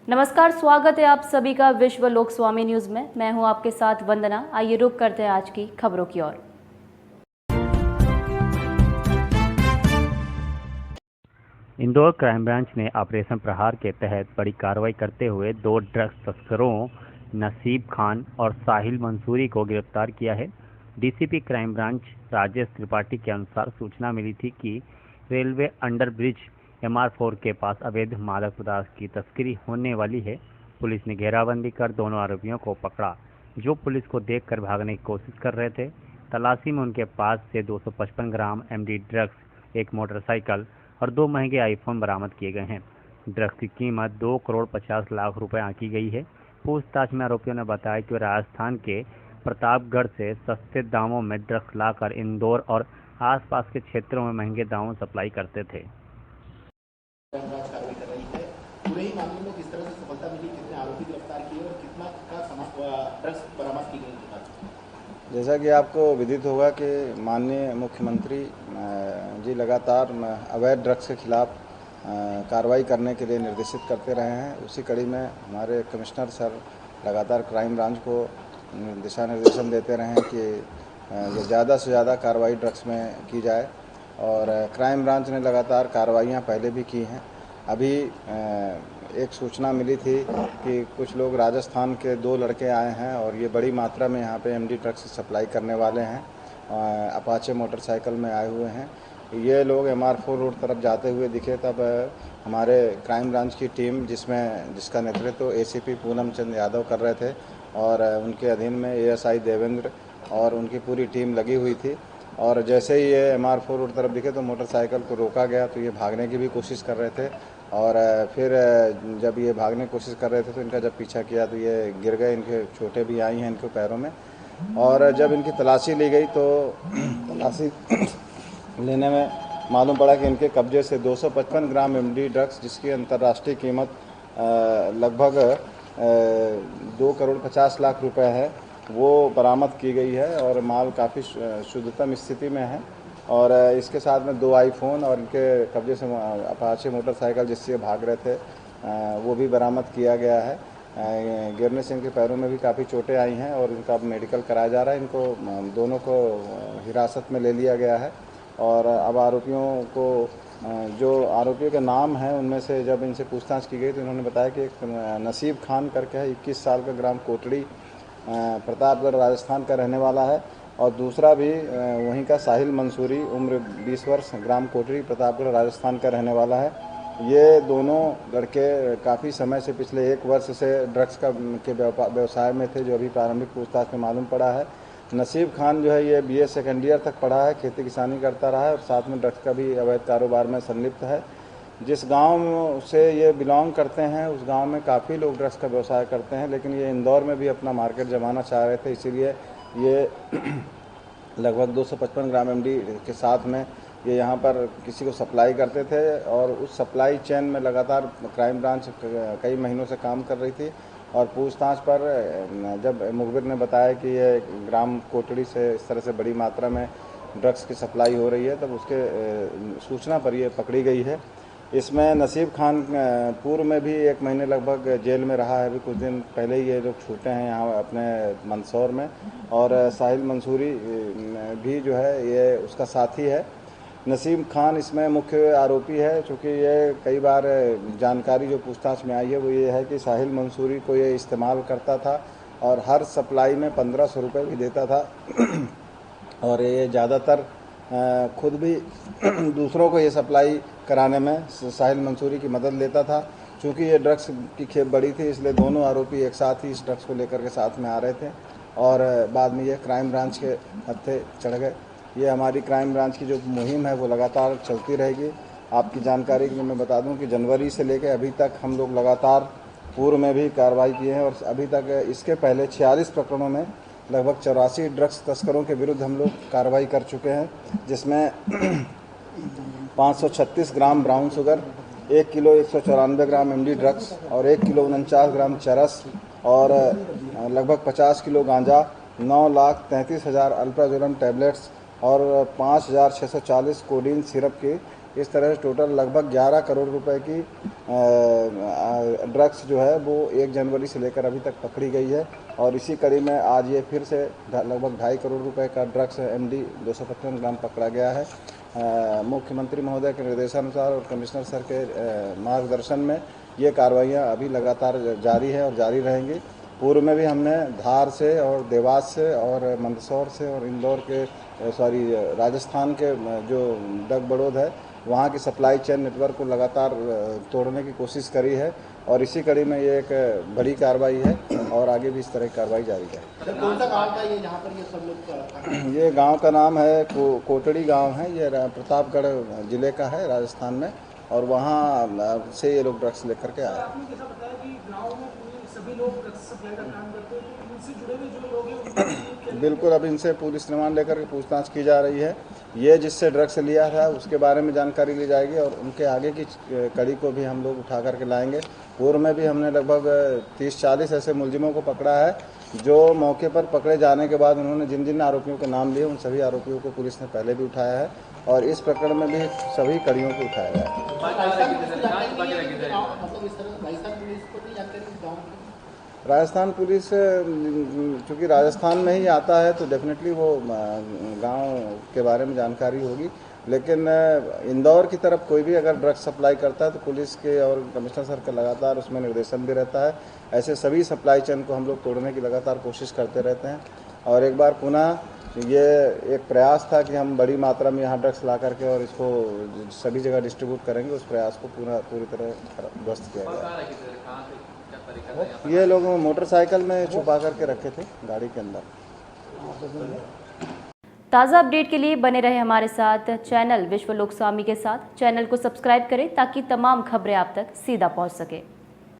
नमस्कार, स्वागत है आप सभी का विश्व लोक स्वामी न्यूज में। मैं हूं आपके साथ वंदना। आइए रुक करते हैं आज की खबरों की ओर। इंदौर क्राइम ब्रांच ने ऑपरेशन प्रहार के तहत बड़ी कार्रवाई करते हुए 2 ड्रग्स तस्करों नसीब खान और साहिल मंसूरी को गिरफ्तार किया है। DCP crime branch Rajesh Tripathi के अनुसार सूचना मिली थी कि रेलवे अंडरब्रिज MR4 के पास अवैध मादक पदार्थ की तस्करी होने वाली है। पुलिस ने घेराबंदी कर दोनों आरोपियों को पकड़ा, जो पुलिस को देखकर भागने की कोशिश कर रहे थे। तलाशी में उनके पास से 255 ग्राम MD ड्रग्स, एक मोटरसाइकिल और 2 महंगे आईफोन बरामद किए गए हैं। ड्रग्स की कीमत 2 करोड़ 50 लाख रुपए आंकी गई है। पूछताछ में आरोपियों ने बताया कि वे राजस्थान के प्रतापगढ़ से सस्ते दामों में ड्रग्स लाकर इंदौर और आसपास के क्षेत्रों में महंगे दामों सप्लाई करते थे। कार्रवाई कर रही है। पूरे ही मामले में किस तरह से सफलता मिली, कितने आरोपी गिरफ्तार किए और कितना का ड्रग्स बरामद की गई? जैसा कि आपको विदित होगा कि माननीय मुख्यमंत्री जी लगातार अवैध ड्रग्स के खिलाफ कार्रवाई करने के लिए निर्देशित करते रहे हैं। उसी कड़ी में हमारे कमिश्नर सर लगातार क्राइम ब्रांच को दिशा निर्देशन देते रहे हैं कि ज़्यादा से ज़्यादा कार्रवाई ड्रग्स में की जाए, और क्राइम ब्रांच ने लगातार कार्रवाइयाँ पहले भी की हैं। अभी एक सूचना मिली थी कि कुछ लोग राजस्थान के 2 लड़के आए हैं और ये बड़ी मात्रा में यहाँ पे MD ड्रग्स सप्लाई करने वाले हैं। अपाचे मोटरसाइकिल में आए हुए हैं। ये लोग MR4 रोड तरफ जाते हुए दिखे, तब हमारे क्राइम ब्रांच की टीम जिसका नेतृत्व ACP पूनम चंद यादव कर रहे थे, और उनके अधीन में ASI देवेंद्र और उनकी पूरी टीम लगी हुई थी। और जैसे ही ये MR4 रोड तरफ दिखे तो मोटरसाइकिल को रोका गया, तो ये भागने की भी कोशिश कर रहे थे। और फिर जब ये भागने की कोशिश कर रहे थे तो इनका जब पीछा किया तो ये गिर गए। इनके चोटें भी आई हैं इनके पैरों में। और जब इनकी तलाशी ली गई तो तलाशी लेने में मालूम पड़ा कि इनके कब्जे से 255 ग्राम MD ड्रग्स, जिसकी अंतर्राष्ट्रीय कीमत लगभग 2 करोड़ 50 लाख रुपए है, वो बरामद की गई है। और माल काफ़ी शुद्धतम स्थिति में है। और इसके साथ में 2 आईफोन और इनके कब्जे से अपाचे मोटरसाइकिल जिससे भाग रहे थे वो भी बरामद किया गया है। गिरने से इनके पैरों में भी काफ़ी चोटें आई हैं और इनका अब मेडिकल कराया जा रहा है। इनको दोनों को हिरासत में ले लिया गया है। और अब आरोपियों को जो आरोपियों के नाम हैं उनमें से जब इनसे पूछताछ की गई तो इन्होंने बताया कि एक नसीब खान करके है, 21 साल का, ग्राम कोटड़ी, प्रतापगढ़ राजस्थान का रहने वाला है। और दूसरा भी वहीं का साहिल मंसूरी, उम्र 20 वर्ष, ग्राम कोटड़ी, प्रतापगढ़ राजस्थान का रहने वाला है। ये दोनों लड़के काफ़ी समय से, पिछले 1 वर्ष से ड्रग्स के व्यवसाय में थे, जो अभी प्रारंभिक पूछताछ में मालूम पड़ा है। नसीब खान जो है ये BA सेकेंड ईयर तक पढ़ा है, खेती किसानी करता रहा है और साथ में ड्रग्स का भी अवैध कारोबार में संलिप्त है। जिस गांव से ये बिलोंग करते हैं उस गांव में काफ़ी लोग ड्रग्स का व्यवसाय करते हैं, लेकिन ये इंदौर में भी अपना मार्केट जमाना चाह रहे थे, इसीलिए ये लगभग 255 ग्राम MD के साथ में ये यहाँ पर किसी को सप्लाई करते थे। और उस सप्लाई चेन में लगातार क्राइम ब्रांच कई महीनों से काम कर रही थी। और पूछताछ पर जब मुखबिर ने बताया कि ये ग्राम कोटड़ी से इस तरह से बड़ी मात्रा में ड्रग्स की सप्लाई हो रही है, तब उसके सूचना पर ये पकड़ी गई है। इसमें नसीब खान पूर्व में भी 1 महीने लगभग जेल में रहा है। अभी कुछ दिन पहले ही ये लोग छूटे हैं यहाँ अपने मंदसौर में। और साहिल मंसूरी भी जो है ये उसका साथी है। नसीब खान इसमें मुख्य आरोपी है, चूँकि ये कई बार जानकारी जो पूछताछ में आई है वो ये है कि साहिल मंसूरी को ये इस्तेमाल करता था और हर सप्लाई में 1500 रुपये भी देता था। और ये ज़्यादातर खुद भी दूसरों को ये सप्लाई कराने में साहिल मंसूरी की मदद लेता था। चूँकि ये ड्रग्स की खेप बड़ी थी, इसलिए दोनों आरोपी एक साथ ही इस ड्रग्स को लेकर के साथ में आ रहे थे और बाद में ये क्राइम ब्रांच के हत्थे चढ़ गए। ये हमारी क्राइम ब्रांच की जो मुहिम है वो लगातार चलती रहेगी। आपकी जानकारी के लिए मैं बता दूं कि जनवरी से लेकर अभी तक हम लोग लगातार पूर्व में भी कार्रवाई किए हैं और अभी तक इसके पहले 46 प्रकरणों में लगभग 84 ड्रग्स तस्करों के विरुद्ध हम लोग कार्रवाई कर चुके हैं, जिसमें 536 ग्राम ब्राउन शुगर, 1 किलो 194 ग्राम MD ड्रग्स और 1 किलो 49 ग्राम चरस और लगभग 50 किलो गांजा, 9,33,000 अल्प्राजोलम टैबलेट्स और 5,640 कोडीन सिरप की इस तरह से टोटल लगभग 11 करोड़ रुपए की ड्रग्स जो है वो 1 जनवरी से लेकर अभी तक पकड़ी गई है। और इसी कड़ी में आज ये फिर से लगभग 2.5 करोड़ रुपए का ड्रग्स MD 255 ग्राम पकड़ा गया है। मुख्यमंत्री महोदय के निर्देशानुसार और कमिश्नर सर के मार्गदर्शन में ये कार्रवाइयाँ अभी लगातार जारी है और जारी रहेंगी। पूर्व में भी हमने धार से और देवास से और मंदसौर से और इंदौर के राजस्थान के जो डग बड़ौद है वहाँ की सप्लाई चेन नेटवर्क को लगातार तोड़ने की कोशिश करी है और इसी कड़ी में ये एक बड़ी कार्रवाई है और आगे भी इस तरह की कार्रवाई जारी है। सर कौन सा गाँव था ये जहाँ पर ये सब लोग ये गांव का नाम है कोटड़ी गांव है, ये प्रतापगढ़ जिले का है राजस्थान में और वहाँ से ये लोग ड्रग्स लेकर के आए। आपने कैसा बताया कि गांव में सभी लोग ड्रग्स सप्लाई का काम करते हैं, तो इनसे जुड़े हुए जो लोग हैं बिल्कुल अब इनसे पुलिस रिमांड लेकर के पूछताछ की जा रही है। ये जिससे ड्रग्स लिया था उसके बारे में जानकारी ली जाएगी और उनके आगे की कड़ी को भी हम लोग उठा करके लाएंगे। पूर्व में भी हमने लगभग 30-40 ऐसे मुलजिमों को पकड़ा है जो मौके पर पकड़े जाने के बाद उन्होंने जिन जिन आरोपियों के नाम लिए उन सभी आरोपियों को पुलिस ने पहले भी उठाया है और इस प्रकरण में भी सभी कड़ियों को उठाया गया है। राजस्थान पुलिस चूँकि राजस्थान में ही आता है तो डेफिनेटली वो गांव के बारे में जानकारी होगी, लेकिन इंदौर की तरफ कोई भी अगर ड्रग्स सप्लाई करता है तो पुलिस के और कमिश्नर सर का लगातार उसमें निर्देशन भी रहता है। ऐसे सभी सप्लाई चेन को हम लोग तोड़ने की लगातार कोशिश करते रहते हैं और एक बार पुनः ये एक प्रयास था कि हम बड़ी मात्रा में यहाँ ड्रग्स ला करके और इसको सभी जगह डिस्ट्रीब्यूट करेंगे। उस प्रयास को पूरी तरह ध्वस्त किया गया। ये लोग मोटरसाइकिल में छुपा करके रखे थे गाड़ी के अंदर। ताज़ा अपडेट के लिए बने रहे हमारे साथ चैनल विश्व लोक स्वामी के साथ। चैनल को सब्सक्राइब करें ताकि तमाम खबरें आप तक सीधा पहुंच सके।